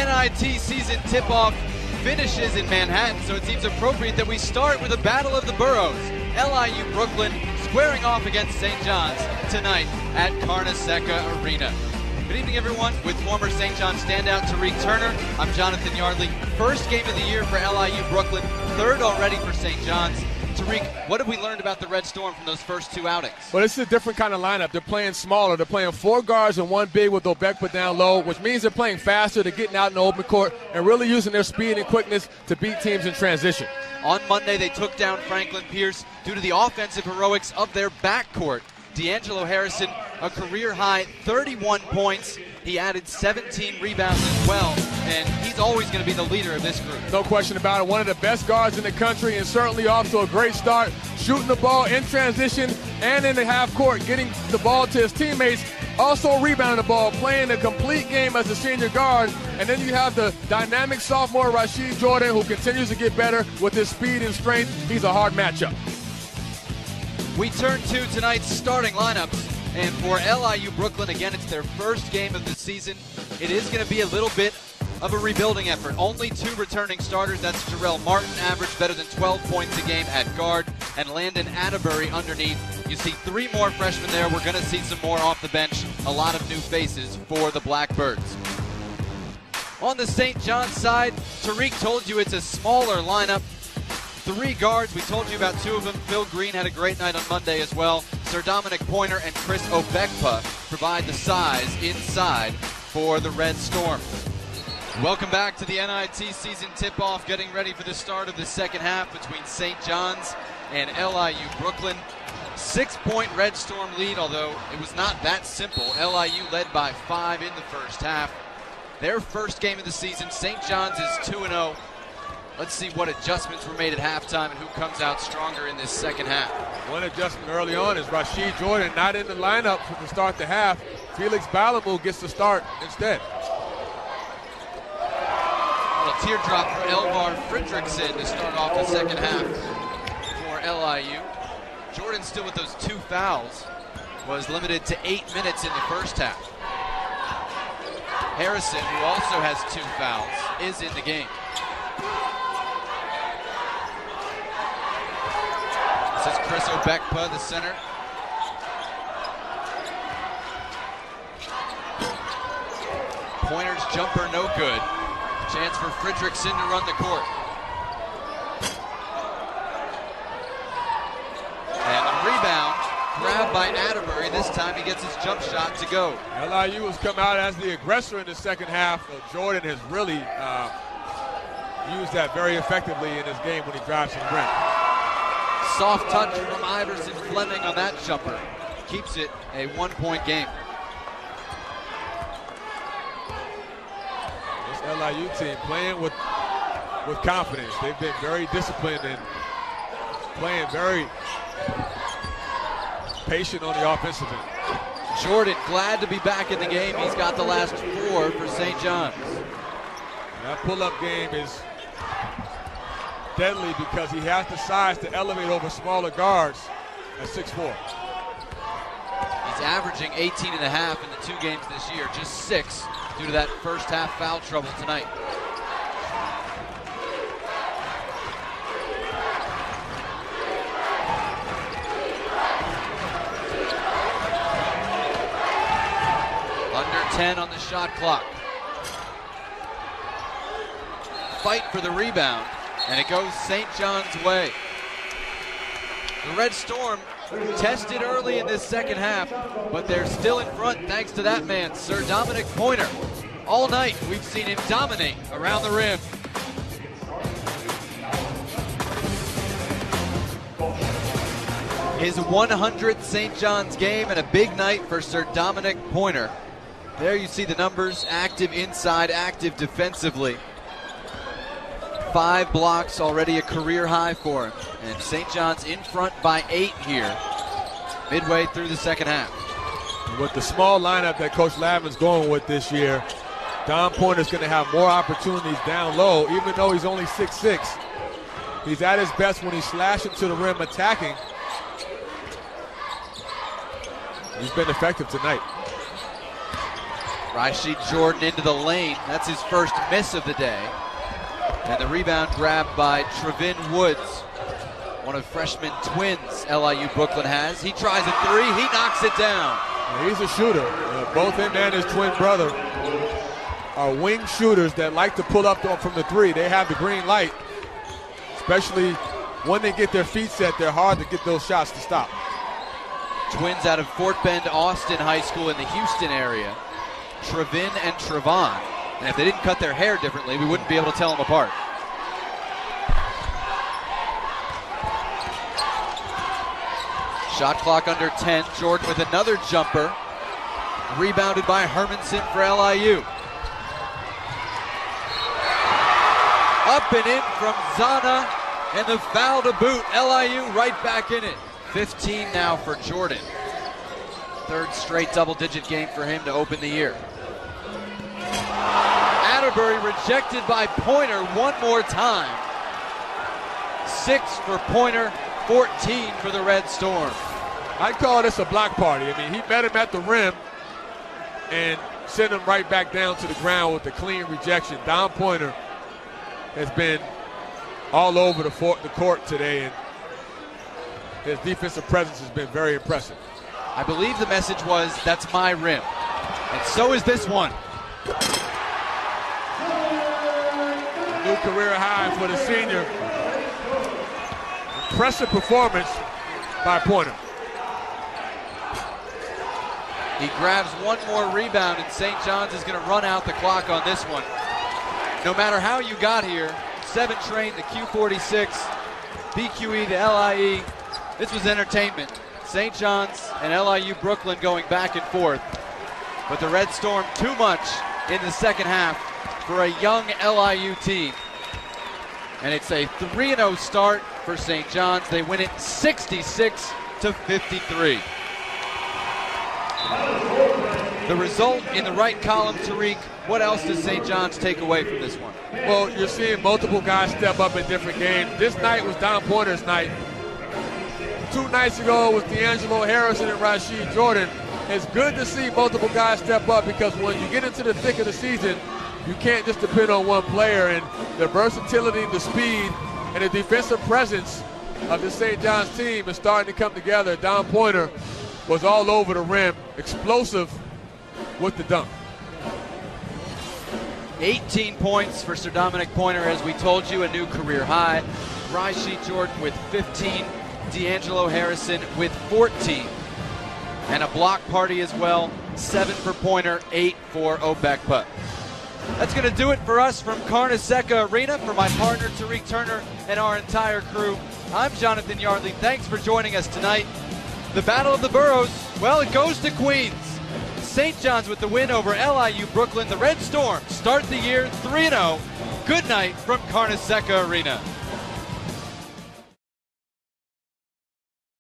NIT season tip-off finishes in Manhattan, so it seems appropriate that we start with a battle of the boroughs. LIU Brooklyn squaring off against St. John's tonight at Carnesecca Arena. Good evening, everyone. With former St. John's standout Tariq Turner, I'm Jonathan Yardley. First game of the year for LIU Brooklyn, third already for St. John's. Tariq, what have we learned about the Red Storm from those first two outings? Well, this is a different kind of lineup. They're playing smaller. They're playing four guards and one big with Obekpa down low, which means they're playing faster. They're getting out in the open court and really using their speed and quickness to beat teams in transition. On Monday, they took down Franklin Pierce due to the offensive heroics of their backcourt. D'Angelo Harrison, a career-high 31 points. He added 17 rebounds as well, and he's always going to be the leader of this group. No question about it. One of the best guards in the country, and certainly off to a great start, shooting the ball in transition and in the half court, getting the ball to his teammates, also rebounding the ball, playing a complete game as a senior guard. And then you have the dynamic sophomore Rashid Jordan, who continues to get better with his speed and strength. He's a hard matchup. We turn to tonight's starting lineups, and for LIU Brooklyn, again, it's their first game of the season. It is going to be a little bit of a rebuilding effort. Only two returning starters. That's Jarrell Martin, averaged better than 12 points a game at guard, and Landon Atterbury underneath. You see three more freshmen there. We're going to see some more off the bench. A lot of new faces for the Blackbirds. On the St. John's side, Tariq told you it's a smaller lineup. Three guards, we told you about two of them. Phil Green had a great night on Monday as well. Sir Dominic Pointer and Chris Obekpa provide the size inside for the Red Storm. Welcome back to the NIT season tip-off, getting ready for the start of the second half between St. John's and LIU Brooklyn. 6-point Red Storm lead, although it was not that simple. LIU led by 5 in the first half. Their first game of the season, St. John's is 2-0. Let's see what adjustments were made at halftime and who comes out stronger in this second half. One adjustment early on is Rashid Jordan not in the lineup to start the half. Felix Balamu gets the start instead. A teardrop for Elvar Fredrickson to start off the second half for LIU. Jordan, still with those 2 fouls, was limited to 8 minutes in the first half. Harrison, who also has 2 fouls, is in the game. This is Chris Obekpa, the center. Pointer's jumper no good. Chance for Fredrickson to run the court. And the rebound grabbed by Atterbury. This time he gets his jump shot to go. LIU has come out as the aggressor in the second half. Jordan has really used that very effectively in his game when he drives from the rim. Soft touch from Iverson Fleming on that jumper. Keeps it a 1-point game. This LIU team playing with confidence. They've been very disciplined and playing very patient on the offensive end. Jordan glad to be back in the game. He's got the last 4 for St. John's. That pull-up game is deadly because he has the size to elevate over smaller guards at 6'4". He's averaging 18.5 in the 2 games this year, just 6 due to that first half foul trouble tonight. Under 10 on the shot clock. Fight for the rebound. And it goes St. John's way. The Red Storm tested early in this second half, but they're still in front thanks to that man, Sir Dominic Pointer. All night we've seen him dominate around the rim. His 100th St. John's game and a big night for Sir Dominic Pointer. There you see the numbers, active inside, active defensively. 5 blocks, already a career high for him. And St. John's in front by 8 here, midway through the second half. With the small lineup that Coach Lavin's going with this year, Dom Pointer's going to have more opportunities down low, even though he's only 6'6". He's at his best when he's slashing to the rim attacking. He's been effective tonight. Rashid Jordan into the lane. That's his first miss of the day. And the rebound grabbed by Trevin Woods, one of freshman twins LIU Brooklyn has. He tries a three. He knocks it down. He's a shooter. Both him and his twin brother are wing shooters that like to pull up from the three. They have the green light, especially when they get their feet set. They're hard to get those shots to stop. Twins out of Fort Bend Austin High School in the Houston area. Trevin and Trevon. And if they didn't cut their hair differently, we wouldn't be able to tell them apart. Shot clock under 10. Jordan with another jumper. Rebounded by Hermanson for LIU. Up and in from Zana, and the foul to boot. LIU right back in it. 15 now for Jordan. Third straight double-digit game for him to open the year. Atterbury rejected by Pointer one more time. 6 for Pointer, 14 for the Red Storm. I'd call this a block party. I mean, he met him at the rim and sent him right back down to the ground with a clean rejection. Don Pointer has been all over the court today, and his defensive presence has been very impressive. I believe the message was, that's my rim. And so is this one. A new career high for the senior. Impressive performance by Pointer. He grabs one more rebound, and St. John's is going to run out the clock on this one. No matter how you got here, 7 train to Q46, BQE to LIE, this was entertainment. St. John's and LIU Brooklyn going back and forth. But the Red Storm too much in the second half for a young LIU team. And it's a 3-0 start for St. John's. They win it 66-53. The result in the right column, Tariq. What else does St. John's take away from this one? Well, you're seeing multiple guys step up in different games. This night was Don Pointer's night. 2 nights ago was D'Angelo Harrison and Rashid Jordan. It's good to see multiple guys step up, because when you get into the thick of the season, you can't just depend on one player. And the versatility, the speed, and the defensive presence of the St. John's team is starting to come together. Don Pointer was all over the rim, explosive with the dunk. 18 points for Sir Dominic Pointer, as we told you, a new career high. Rashid Jordan with 15, D'Angelo Harrison with 14. And a block party as well, 7 for Pointer, 8 for Obekpa. That's going to do it for us from Carnesecca Arena. For my partner, Tariq Turner, and our entire crew, I'm Jonathan Yardley. Thanks for joining us tonight. The Battle of the Boroughs, well, it goes to Queens. St. John's with the win over LIU Brooklyn. The Red Storm start the year 3-0. Good night from Carnesecca Arena.